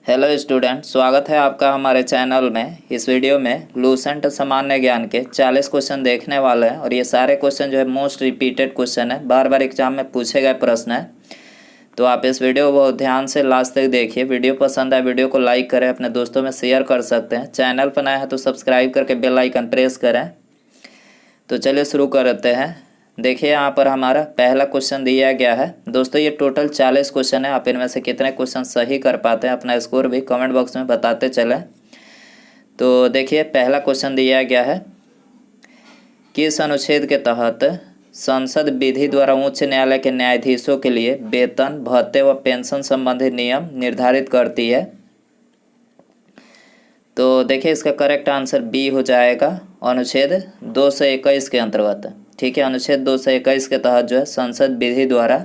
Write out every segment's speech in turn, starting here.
Hello student, स्वागत है आपका हमारे चैनल में। इस वीडियो में लूसेंट सामान्य ज्ञान के 40 क्वेश्चन देखने वाले हैं और ये सारे क्वेश्चन जो है मोस्ट रिपीटेड क्वेश्चन है, बार बार एग्जाम में पूछे गए प्रश्न है। तो आप इस वीडियो को बहुत ध्यान से लास्ट तक देखिए। वीडियो पसंद आए वीडियो को लाइक करें, अपने दोस्तों में शेयर कर सकते हैं। चैनल पर नया है तो सब्सक्राइब करके बेल आइकन प्रेस करें। तो चलिए शुरू करते हैं। देखिए यहाँ पर हमारा पहला क्वेश्चन दिया गया है। दोस्तों ये टोटल 40 क्वेश्चन है। आप इनमें से कितने क्वेश्चन सही कर पाते हैं अपना स्कोर भी कमेंट बॉक्स में बताते चलें। तो देखिए पहला क्वेश्चन दिया गया है, किस अनुच्छेद के तहत संसद विधि द्वारा उच्च न्यायालय के न्यायाधीशों के लिए वेतन, भत्ते व पेंशन संबंधी नियम निर्धारित करती है। तो देखिए इसका करेक्ट आंसर बी हो जाएगा, अनुच्छेद 221 के अंतर्गत। ठीक है, अनुच्छेद 221 के तहत जो है संसद विधि द्वारा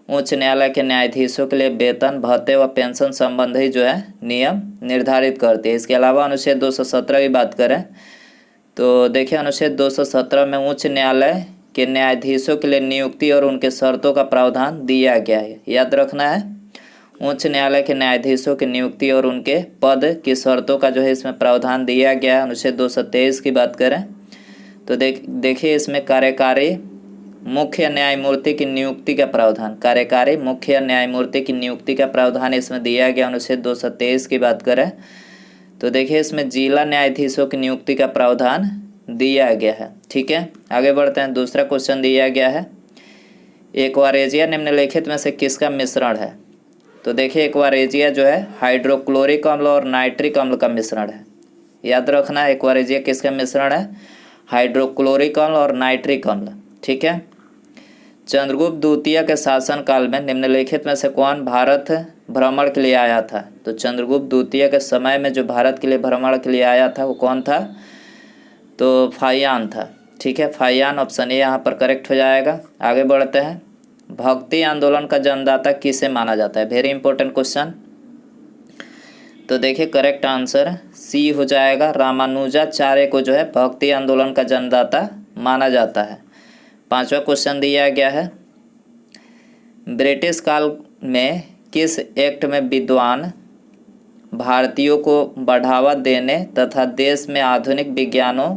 उच्च न्यायालय के न्यायाधीशों के लिए वेतन, भत्ते व पेंशन संबंधी जो है नियम निर्धारित करती है। इसके अलावा अनुच्छेद 217 की बात करें तो देखिए अनुच्छेद 217 में उच्च न्यायालय के न्यायाधीशों के लिए नियुक्ति और उनके शर्तों का प्रावधान दिया गया है। याद रखना है, उच्च न्यायालय के न्यायाधीशों की नियुक्ति और उनके पद की शर्तों का जो है इसमें प्रावधान दिया गया है। अनुच्छेद 223 की बात करें तो देखिए इसमें कार्यकारी मुख्य न्यायमूर्ति की नियुक्ति का प्रावधान, कार्यकारी मुख्य न्यायमूर्ति की नियुक्ति का प्रावधान इसमें दिया गया। अनुच्छेद 223 की बात करें तो देखिए इसमें जिला न्यायाधीशों की नियुक्ति का प्रावधान दिया गया है। ठीक है, आगे बढ़ते हैं। दूसरा क्वेश्चन दिया गया है, एक्वारेजिया निम्नलिखित में से किसका मिश्रण है। तो देखिए एक्वारेजिया जो है हाइड्रोक्लोरिक अम्ल और नाइट्रिक अम्ल का मिश्रण है। याद रखना है एक्वारेजिया किसका मिश्रण है, हाइड्रोक्लोरिक अम्ल और नाइट्रिक अम्ल। ठीक है, चंद्रगुप्त द्वितीय के शासनकाल में निम्नलिखित में से कौन भारत भ्रमण के लिए आया था। तो चंद्रगुप्त द्वितीय के समय में जो भारत के लिए भ्रमण के लिए आया था वो कौन था, तो फाहियान था। ठीक है, फाहियान ऑप्शन ए यहाँ पर करेक्ट हो जाएगा। आगे बढ़ते हैं, भक्ति आंदोलन का जन्मदाता किसे माना जाता है। Very important question. तो देखिए करेक्ट आंसर सी हो जाएगा, रामानुजाचार्य को जो है भक्ति आंदोलन का जन्मदाता माना जाता है। पांचवा क्वेश्चन दिया गया है, ब्रिटिश काल में किस एक्ट में विद्वान भारतीयों को बढ़ावा देने तथा देश में आधुनिक विज्ञानों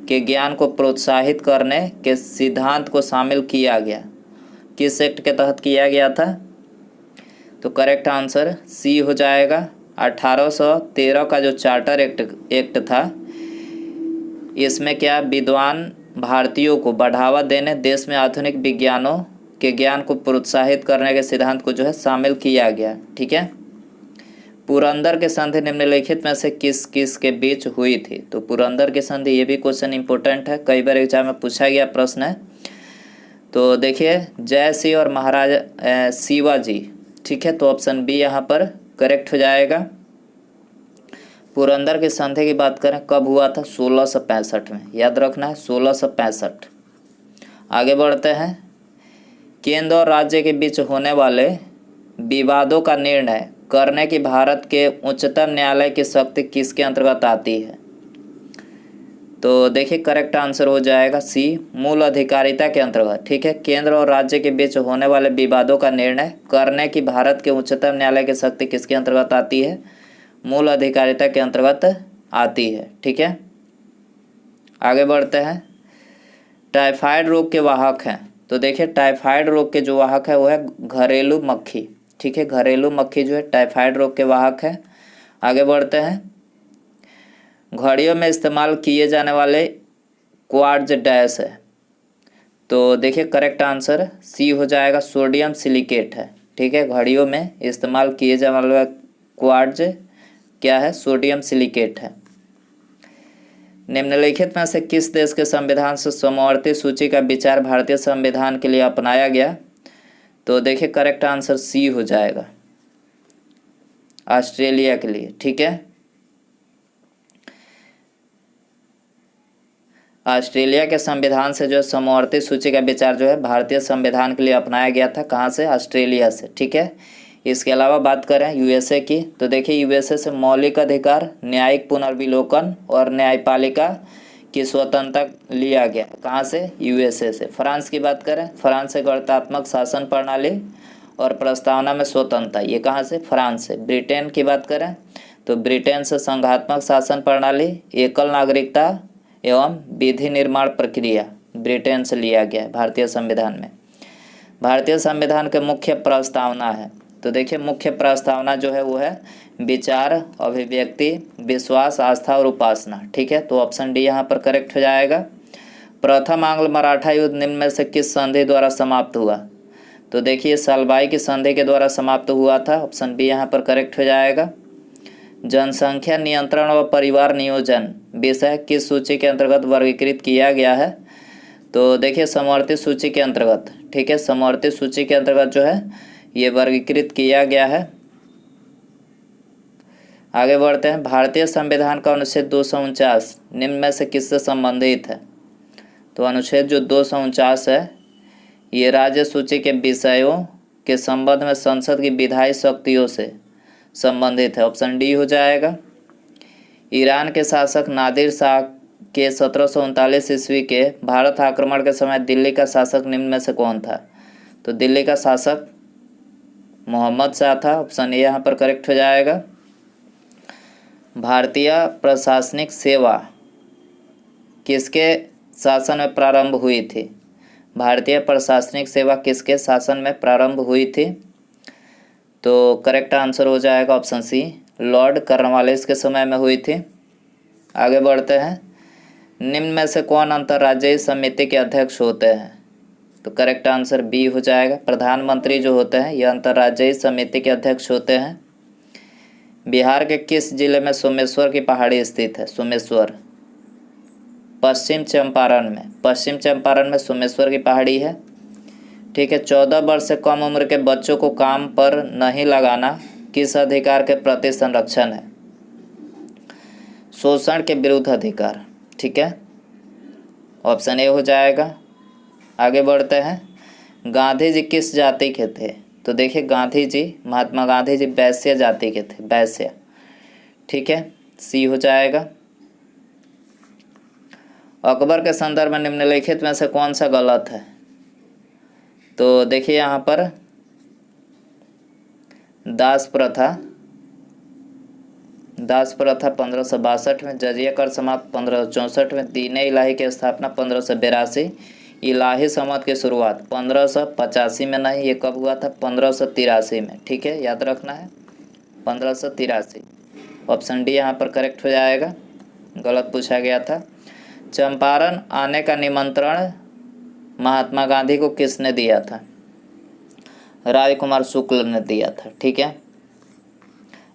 के ज्ञान को प्रोत्साहित करने के सिद्धांत को शामिल किया गया। किस एक्ट के तहत किया गया था। तो करेक्ट आंसर सी हो जाएगा, 1813 का जो चार्टर एक्ट था, इसमें क्या विद्वान भारतीयों को बढ़ावा देने, देश में आधुनिक विज्ञानों के ज्ञान को प्रोत्साहित करने के सिद्धांत को जो है शामिल किया गया। ठीक है, पुरंदर की संधि निम्नलिखित में से किस किस के बीच हुई थी। तो पुरंदर की संधि, ये भी क्वेश्चन इंपॉर्टेंट है, कई बार एग्जाम में पूछा गया प्रश्न है। तो देखिए जय सिंह और महाराजा शिवाजी। ठीक है, तो ऑप्शन बी यहाँ पर करेक्ट हो जाएगा। पुरंदर की संधि की बात करें कब हुआ था, 1665 में। याद रखना है 1665। आगे बढ़ते हैं, केंद्र और राज्य के बीच होने वाले विवादों का निर्णय करने की भारत के उच्चतम न्यायालय की शक्ति किसके अंतर्गत आती है। तो देखिए करेक्ट आंसर हो जाएगा सी, मूल अधिकारिता के अंतर्गत। ठीक है, केंद्र और राज्य के बीच होने वाले विवादों का निर्णय करने की भारत के उच्चतम न्यायालय की शक्ति किसके अंतर्गत आती है, मूल अधिकारिता के अंतर्गत आती है। ठीक है, आगे बढ़ते हैं, टाइफाइड रोग के वाहक हैं। तो देखिए टाइफाइड रोग के जो वाहक है वो है घरेलू मक्खी। ठीक है, घरेलू मक्खी जो है टाइफाइड रोग के वाहक है। आगे बढ़ते हैं, घड़ियों में इस्तेमाल किए जाने वाले क्वार्ट्ज डैश है। तो देखिए करेक्ट आंसर सी हो जाएगा, सोडियम सिलिकेट है। ठीक है, घड़ियों में इस्तेमाल किए जाने वाला क्वार्ट्ज क्या है, सोडियम सिलिकेट है। निम्नलिखित में से किस देश के संविधान से समवर्ती सूची का विचार भारतीय संविधान के लिए अपनाया गया। तो देखिए करेक्ट आंसर सी हो जाएगा, ऑस्ट्रेलिया के लिए। ठीक है, ऑस्ट्रेलिया के संविधान से जो समवर्ती सूची का विचार जो है भारतीय संविधान के लिए अपनाया गया था। कहाँ से, ऑस्ट्रेलिया से। ठीक है, इसके अलावा बात करें यूएसए की तो देखिए यूएसए से मौलिक अधिकार, न्यायिक पुनर्विलोकन और न्यायपालिका की स्वतंत्रता लिया गया। कहाँ से, यूएसए से। फ्रांस की बात करें, फ्रांस से गणतात्मक शासन प्रणाली और प्रस्तावना में स्वतंत्रता, ये कहाँ से? फ्रांस से। ब्रिटेन की बात करें तो ब्रिटेन से संघात्मक शासन प्रणाली, एकल नागरिकता एवं विधि निर्माण प्रक्रिया ब्रिटेन से लिया गया है भारतीय संविधान में। भारतीय संविधान के मुख्य प्रस्तावना है, तो देखिए मुख्य प्रस्तावना जो है वो है विचार, अभिव्यक्ति, विश्वास, आस्था और उपासना। ठीक है, तो ऑप्शन डी यहाँ पर करेक्ट हो जाएगा। प्रथम आंग्ल मराठा युद्ध निम्न में से किस संधि द्वारा समाप्त हुआ? तो देखिए सलबाई की संधि के द्वारा समाप्त हुआ था, ऑप्शन बी यहाँ पर करेक्ट हो जाएगा। जनसंख्या नियंत्रण व परिवार नियोजन विषय किस सूची के अंतर्गत वर्गीकृत किया गया है? तो देखिए समवर्ती सूची के अंतर्गत। ठीक है, समवर्ती सूची के अंतर्गत जो है ये वर्गीकृत किया गया है। आगे बढ़ते हैं। भारतीय संविधान का अनुच्छेद 249 निम्न में से किससे संबंधित है? तो अनुच्छेद जो 249 है ये राज्य सूची के विषयों के संबंध में संसद की विधायी शक्तियों से संबंधित है, ऑप्शन डी हो जाएगा। ईरान के शासक नादिर शाह के 1739 ईस्वी के भारत आक्रमण के समय दिल्ली का शासक निम्न में से कौन था? तो दिल्ली का शासक मोहम्मद शाह था, ऑप्शन ए यहाँ पर करेक्ट हो जाएगा। भारतीय प्रशासनिक सेवा किसके शासन में प्रारंभ हुई थी? भारतीय प्रशासनिक सेवा किसके शासन में प्रारंभ हुई थी? तो करेक्ट आंसर हो जाएगा ऑप्शन सी, लॉर्ड कॉर्नवालिस के समय में हुई थी। आगे बढ़ते हैं। निम्न में से कौन अंतर्राज्यीय समिति के अध्यक्ष होते हैं? तो करेक्ट आंसर बी हो जाएगा। प्रधानमंत्री जो होते हैं ये अंतर्राज्यीय समिति के अध्यक्ष होते हैं। बिहार के किस जिले में सोमेश्वर की पहाड़ी स्थित है? सोमेश्वर पश्चिम चंपारण में, पश्चिम चंपारण में सोमेश्वर की पहाड़ी है। ठीक है, 14 वर्ष से कम उम्र के बच्चों को काम पर नहीं लगाना किस अधिकार के प्रति संरक्षण है? शोषण के विरुद्ध अधिकार। ठीक है, ऑप्शन ए हो जाएगा। आगे बढ़ते हैं। गांधी जी किस जाति के थे? तो देखिए गांधी जी, महात्मा गांधी जी वैश्य जाति के थे, वैश्य। ठीक है, सी हो जाएगा। अकबर के संदर्भ में निम्नलिखित में से कौन सा गलत है? तो देखिए यहाँ पर दास प्रथा 1562 में, जजिया कर समाप्त 1564 में, दीन-ए इलाही की स्थापना 1582, इलाही समाज की शुरुआत 1585 में नहीं, ये कब हुआ था? 1583 में। ठीक है, याद रखना है 1583। ऑप्शन डी यहाँ पर करेक्ट हो जाएगा, गलत पूछा गया था। चंपारण आने का निमंत्रण महात्मा गांधी को किसने दिया था? राजकुमार शुक्ल ने दिया था। ठीक है,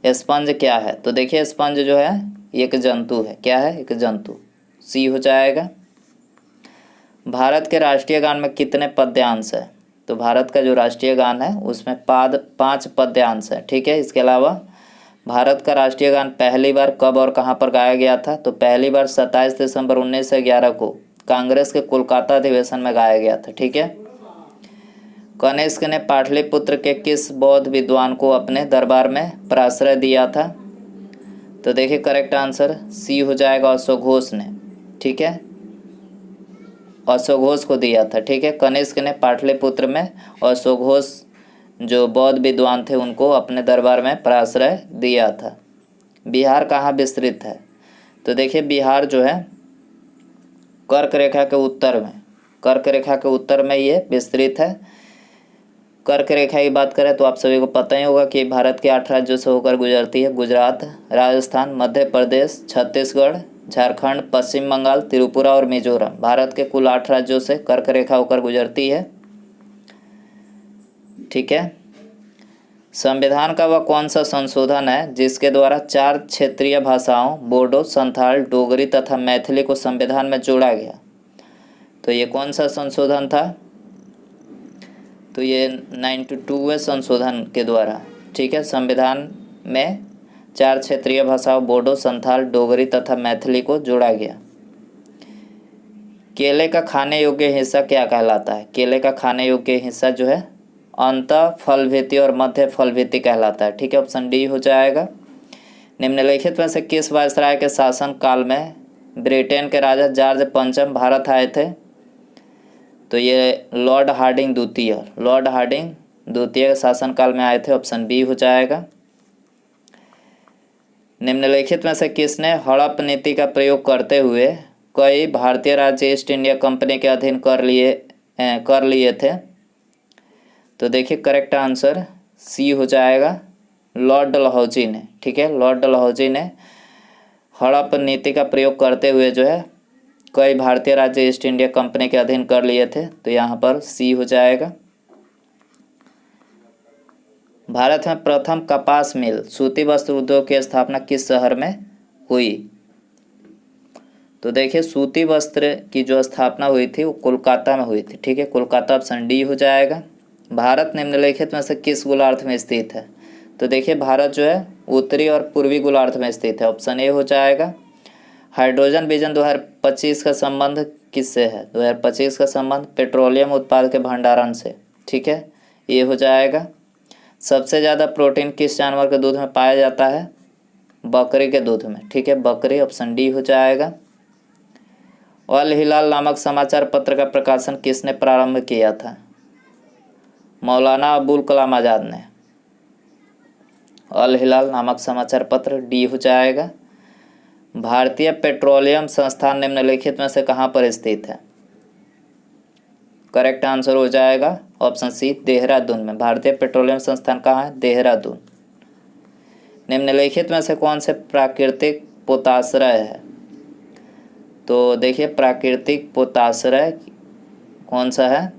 स्पंज क्या है? तो देखिए स्पंज जो है एक जंतु है। क्या है? एक जंतु, सी हो जाएगा। भारत के राष्ट्रीय गान में कितने पद्यांश है? तो भारत का जो राष्ट्रीय गान है उसमें 5 पद्यांश है। ठीक है, इसके अलावा भारत का राष्ट्रीय गान पहली बार कब और कहाँ पर गाया गया था? तो पहली बार 27 दिसंबर 1911 को कांग्रेस के कोलकाता अधिवेशन में गाया गया था। ठीक है। कनिष्क ने पाटलिपुत्र के किस बौद्ध विद्वान को अपने दरबार में प्राश्रय दिया था? तो देखिए करेक्ट आंसर सी हो जाएगा, अश्वघोष ने। ठीक है, अश्वघोष को दिया था। ठीक है, कनिष्क ने पाटलिपुत्र में अश्वघोष जो बौद्ध विद्वान थे उनको अपने दरबार में प्राश्रय दिया था। बिहार कहाँ विस्तृत है? तो देखिए बिहार जो है कर्क रेखा के उत्तर में, कर्क रेखा के उत्तर में ये विस्तृत है। कर्क रेखा की बात करें तो आप सभी को पता ही होगा कि भारत के 8 राज्यों से होकर गुजरती है। गुजरात, राजस्थान, मध्य प्रदेश, छत्तीसगढ़, झारखंड, पश्चिम बंगाल, त्रिपुरा और मिजोरम, भारत के कुल 8 राज्यों से कर्क रेखा होकर गुजरती है। ठीक है, संविधान का वह कौन सा संशोधन है जिसके द्वारा 4 क्षेत्रीय भाषाओं बोडो, संथाल, डोगरी तथा मैथिली को संविधान में जोड़ा गया? तो ये कौन सा संशोधन था? तो ये 92वें संशोधन के द्वारा, ठीक है, संविधान में 4 क्षेत्रीय भाषाओं बोडो, संथाल, डोगरी तथा मैथिली को जोड़ा गया। केले का खाने योग्य हिस्सा क्या कहलाता है? केले का खाने योग्य हिस्सा जो है अंत फलभिति और मध्य फलभिति कहलाता है। ठीक है, ऑप्शन डी हो जाएगा। निम्नलिखित में से किस वायसराय के शासन काल में ब्रिटेन के राजा जॉर्ज पंचम भारत आए थे? तो ये लॉर्ड हार्डिंग द्वितीय, लॉर्ड हार्डिंग द्वितीय शासनकाल में आए थे, ऑप्शन बी हो जाएगा। निम्नलिखित में से किसने हड़प नीति का प्रयोग करते हुए कई भारतीय राज्य ईस्ट इंडिया कंपनी के अधीन कर लिए थे? तो देखिए करेक्ट आंसर सी हो जाएगा, लॉर्ड डलहौजी ने। ठीक है, लॉर्ड डलहौजी ने हड़प नीति का प्रयोग करते हुए जो है कई भारतीय राज्य ईस्ट इंडिया कंपनी के अधीन कर लिए थे, तो यहाँ पर सी हो जाएगा। भारत में प्रथम कपास मिल सूती वस्त्र उद्योग की स्थापना किस शहर में हुई? तो देखिए सूती वस्त्र की जो स्थापना हुई थी वो कोलकाता में हुई थी। ठीक है, कोलकाता, ऑप्शन डी हो जाएगा। भारत निम्नलिखित में से किस गोलार्ध में स्थित है? तो देखिए भारत जो है उत्तरी और पूर्वी गोलार्ध में स्थित है, ऑप्शन ए हो जाएगा। हाइड्रोजन विजन 2025 का संबंध किससे है? 2025 का संबंध पेट्रोलियम उत्पाद के भंडारण से। ठीक है, ये हो जाएगा। सबसे ज़्यादा प्रोटीन किस जानवर के दूध में पाया जाता है? बकरी के दूध में। ठीक है, बकरी, ऑप्शन डी हो जाएगा। अल हिलाल नामक समाचार पत्र का प्रकाशन किसने प्रारंभ किया था? मौलाना अबुल कलाम आज़ाद ने। अल हिलाल नामक समाचार पत्र, डी हो जाएगा। भारतीय पेट्रोलियम संस्थान निम्नलिखित में से कहाँ पर स्थित है? करेक्ट आंसर हो जाएगा ऑप्शन सी, देहरादून में। भारतीय पेट्रोलियम संस्थान कहाँ है? देहरादून। निम्नलिखित में से कौन से प्राकृतिक पोताश्रय है? तो देखिए प्राकृतिक पोताश्रय कौन सा है?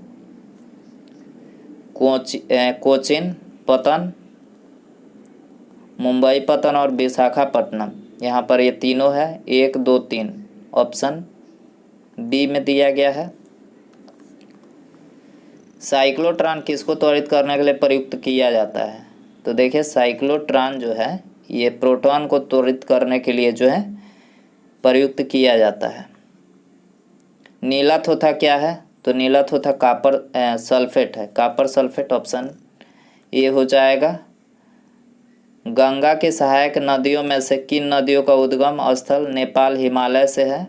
कोचिन पतन, मुंबई पतन और विशाखापट्टनम। यहाँ पर ये तीनों है, 1, 2, 3, ऑप्शन डी में दिया गया है। साइक्लोट्रॉन किसको त्वरित करने के लिए प्रयुक्त किया जाता है? तो देखिए साइक्लोट्रॉन जो है ये प्रोटॉन को त्वरित करने के लिए जो है प्रयुक्त किया जाता है। नीला थोथा क्या है? तो नीला थोथा कॉपर सल्फेट है, कॉपर सल्फेट, ऑप्शन ए हो जाएगा। गंगा की सहायक नदियों में से किन नदियों का उद्गम स्थल नेपाल हिमालय से है?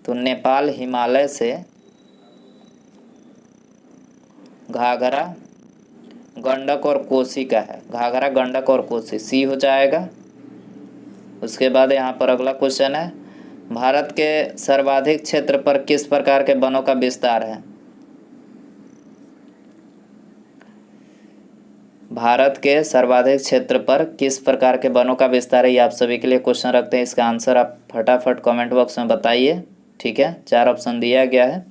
तो नेपाल हिमालय से घाघरा, गंडक और कोसी का है। घाघरा, गंडक और कोसी, सी हो जाएगा। उसके बाद यहाँ पर अगला क्वेश्चन है, भारत के सर्वाधिक क्षेत्र पर किस प्रकार के वनों का विस्तार है? भारत के सर्वाधिक क्षेत्र पर किस प्रकार के वनों का विस्तार है, ये आप सभी के लिए क्वेश्चन रखते हैं। इसका आंसर आप फटाफट कमेंट बॉक्स में बताइए। ठीक है, 4 ऑप्शन दिया गया है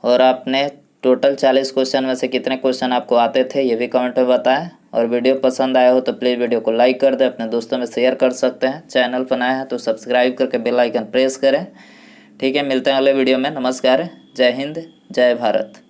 और आपने टोटल 40 क्वेश्चन में से कितने क्वेश्चन आपको आते थे ये भी कमेंट में बताएं। और वीडियो पसंद आया हो तो प्लीज़ वीडियो को लाइक कर दें, अपने दोस्तों में शेयर कर सकते हैं। चैनल पर नए हैं तो सब्सक्राइब करके बेल आइकन प्रेस करें। ठीक है, मिलते हैं अगले वीडियो में। नमस्कार, जय हिंद, जय भारत।